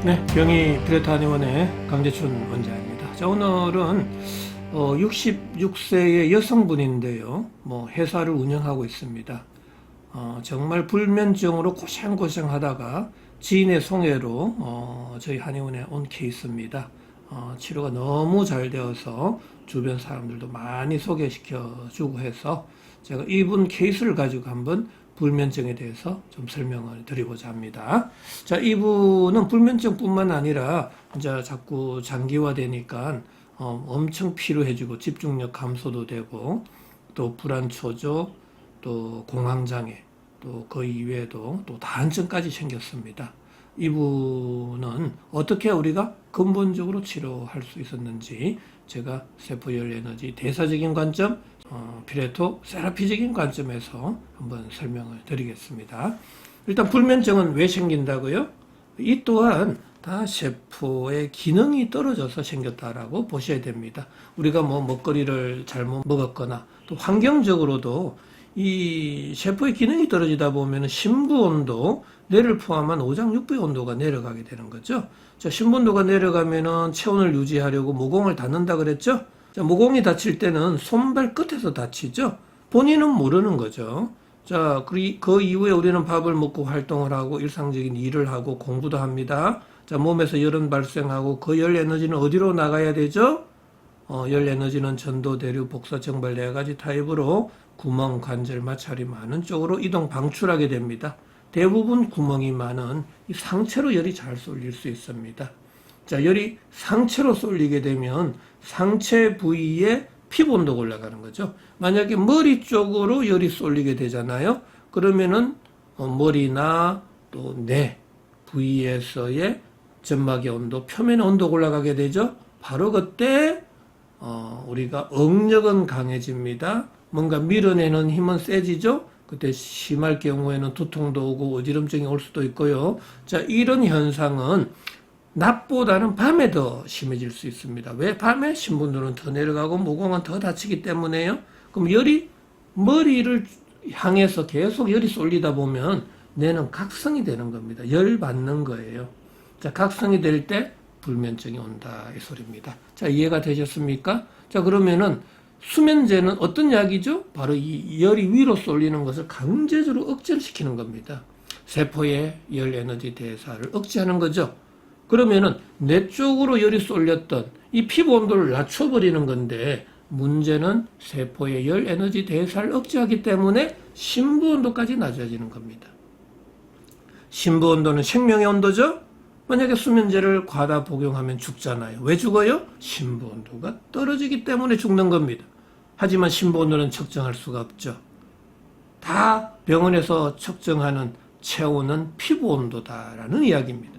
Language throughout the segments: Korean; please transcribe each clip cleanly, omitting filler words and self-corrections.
네, 병의 피레타 한의원의 강재춘 원장입니다. 자, 오늘은 66세의 여성분인데요. 회사를 운영하고 있습니다. 정말 불면증으로 고생고생 하다가 지인의 송해로 저희 한의원에 온 케이스입니다. 치료가 너무 잘 되어서 주변 사람들도 많이 소개시켜주고 해서 제가 이분 케이스를 가지고 한번 불면증에 대해서 좀 설명을 드리고자 합니다. 자, 이분은 불면증뿐만 아니라 이제 자꾸 장기화되니까 엄청 피로해지고 집중력 감소도 되고 또 불안초조, 또 공황장애, 또 그 이외에도 또 다한증까지 생겼습니다. 이분은 어떻게 우리가 근본적으로 치료할 수 있었는지 제가 세포열 에너지 대사적인 관점, 피레토 세라피적인 관점에서 한번 설명을 드리겠습니다. 일단 불면증은 왜 생긴다고요? 이 또한 다 세포의 기능이 떨어져서 생겼다라고 보셔야 됩니다. 우리가 먹거리를 잘못 먹었거나 또 환경적으로도 이 세포의 기능이 떨어지다 보면 심부온도, 뇌를 포함한 오장육부의 온도가 내려가게 되는 거죠. 자, 심부온도가 내려가면은 체온을 유지하려고 모공을 닫는다 그랬죠? 자, 모공이 닫힐 때는 손발 끝에서 닫히죠? 본인은 모르는 거죠. 자, 그 이후에 우리는 밥을 먹고 활동을 하고 일상적인 일을 하고 공부도 합니다. 자, 몸에서 열은 발생하고 그 열 에너지는 어디로 나가야 되죠? 열 에너지는 전도, 대류, 복사, 정발 네 가지 타입으로 구멍, 관절, 마찰이 많은 쪽으로 이동, 방출하게 됩니다. 대부분 구멍이 많은 이 상체로 열이 잘 쏠릴 수 있습니다. 자, 열이 상체로 쏠리게 되면 상체 부위에 피부 온도가 올라가는 거죠. 만약에 머리 쪽으로 열이 쏠리게 되잖아요. 그러면은 머리나 또 뇌 부위에서의 점막의 온도, 표면의 온도가 올라가게 되죠. 바로 그때 우리가 응력은 강해집니다. 뭔가 밀어내는 힘은 세지죠. 그때 심할 경우에는 두통도 오고 어지럼증이 올 수도 있고요. 자, 이런 현상은 낮보다는 밤에 더 심해질 수 있습니다. 왜? 밤에 신분들은 더 내려가고 모공은 더 다치기 때문에요. 그럼 열이 머리를 향해서 계속 열이 쏠리다 보면 뇌는 각성이 되는 겁니다. 열 받는 거예요. 자, 각성이 될 때 불면증이 온다 이 소리입니다. 자, 이해가 되셨습니까? 자, 그러면은 수면제는 어떤 약이죠? 바로 이 열이 위로 쏠리는 것을 강제적으로 억제를 시키는 겁니다. 세포의 열 에너지 대사를 억제하는 거죠. 그러면은 뇌 쪽으로 열이 쏠렸던 이 피부 온도를 낮춰버리는 건데, 문제는 세포의 열 에너지 대사를 억제하기 때문에 심부 온도까지 낮아지는 겁니다. 심부 온도는 생명의 온도죠? 만약에 수면제를 과다 복용하면 죽잖아요. 왜 죽어요? 심부 온도가 떨어지기 때문에 죽는 겁니다. 하지만 심부 온도는 측정할 수가 없죠. 다 병원에서 측정하는 체온은 피부 온도다라는 이야기입니다.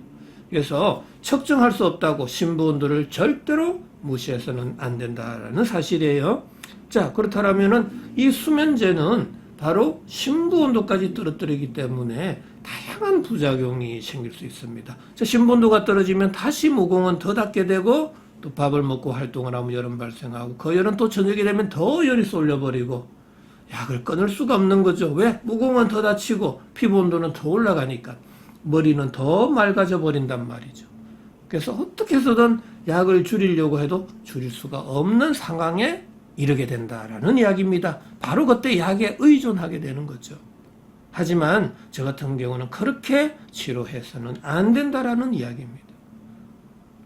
그래서 측정할 수 없다고 심부 온도를 절대로 무시해서는 안 된다라는 사실이에요. 자, 그렇다면은 이 수면제는 바로 심부 온도까지 떨어뜨리기 때문에 다양한 부작용이 생길 수 있습니다. 자, 심부 온도가 떨어지면 다시 모공은 더 닫게 되고 또 밥을 먹고 활동을 하면 열은 발생하고 그 열은 또 저녁이 되면 더 열이 쏠려버리고 약을 끊을 수가 없는 거죠. 왜? 모공은 더 닫히고 피부 온도는 더 올라가니까 머리는 더 맑아져 버린단 말이죠. 그래서 어떻게 해서든 약을 줄이려고 해도 줄일 수가 없는 상황에 이르게 된다라는 이야기입니다. 바로 그때 약에 의존하게 되는 거죠. 하지만 저 같은 경우는 그렇게 치료해서는 안 된다라는 이야기입니다.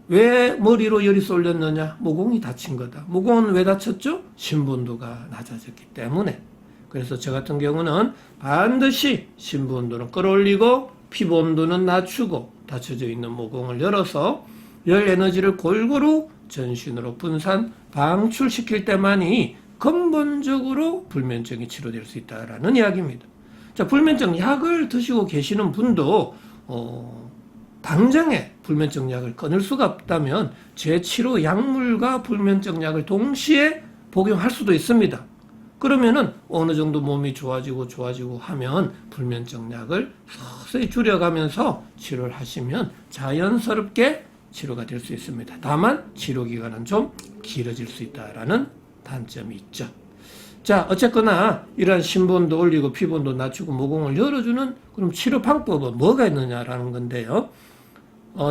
왜 머리로 열이 쏠렸느냐? 모공이 다친 거다. 모공은 왜 다쳤죠? 심부온도가 낮아졌기 때문에. 그래서 저 같은 경우는 반드시 심부온도는 끌어올리고 피부 온도는 낮추고 닫혀져 있는 모공을 열어서 열 에너지를 골고루 전신으로 분산, 방출시킬 때만이 근본적으로 불면증이 치료될 수 있다라는 이야기입니다. 자, 불면증 약을 드시고 계시는 분도 당장에 불면증 약을 끊을 수가 없다면 제치료 약물과 불면증 약을 동시에 복용할 수도 있습니다. 그러면은 어느 정도 몸이 좋아지고 하면 불면증 약을 서서히 줄여가면서 치료를 하시면 자연스럽게 치료가 될 수 있습니다. 다만 치료 기간은 좀 길어질 수 있다라는 단점이 있죠. 자, 어쨌거나 이러한 심부온도 올리고 피부온도 낮추고 모공을 열어주는 그럼 치료 방법은 뭐가 있느냐라는 건데요.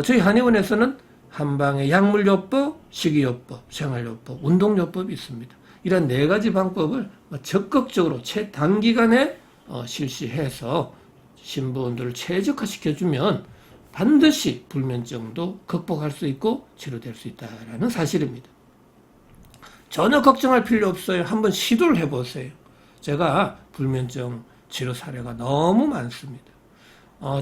저희 한의원에서는 한방에 약물요법, 식이요법, 생활요법, 운동요법이 있습니다. 이런 네 가지 방법을 적극적으로 최단기간에 실시해서 신부원들을 최적화시켜주면 반드시 불면증도 극복할 수 있고 치료될 수 있다는 사실입니다. 전혀 걱정할 필요 없어요. 한번 시도를 해보세요. 제가 불면증 치료 사례가 너무 많습니다.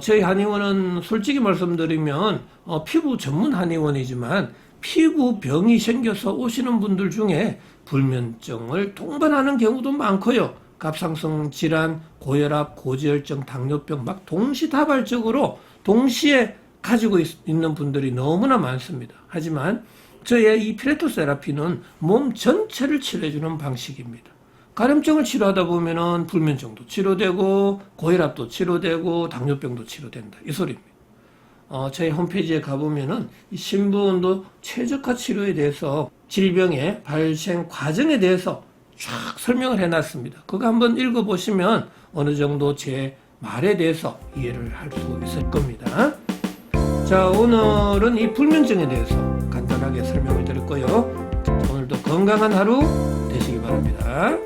저희 한의원은 솔직히 말씀드리면 피부 전문 한의원이지만 피부병이 생겨서 오시는 분들 중에 불면증을 동반하는 경우도 많고요. 갑상선 질환, 고혈압, 고지혈증, 당뇨병 막 동시다발적으로 동시에 가지고 있는 분들이 너무나 많습니다. 하지만 저의 이 피레토 세라피는 몸 전체를 치료해주는 방식입니다. 가려움증을 치료하다 보면은 불면증도 치료되고 고혈압도 치료되고 당뇨병도 치료된다 이 소리입니다. 저희 홈페이지에 가보면은 이 신부원도 최적화 치료에 대해서 질병의 발생 과정에 대해서 쫙 설명을 해놨습니다. 그거 한번 읽어보시면 어느 정도 제 말에 대해서 이해를 할 수 있을 겁니다. 자, 오늘은 이 불면증에 대해서 간단하게 설명을 드렸고요. 오늘도 건강한 하루 되시기 바랍니다.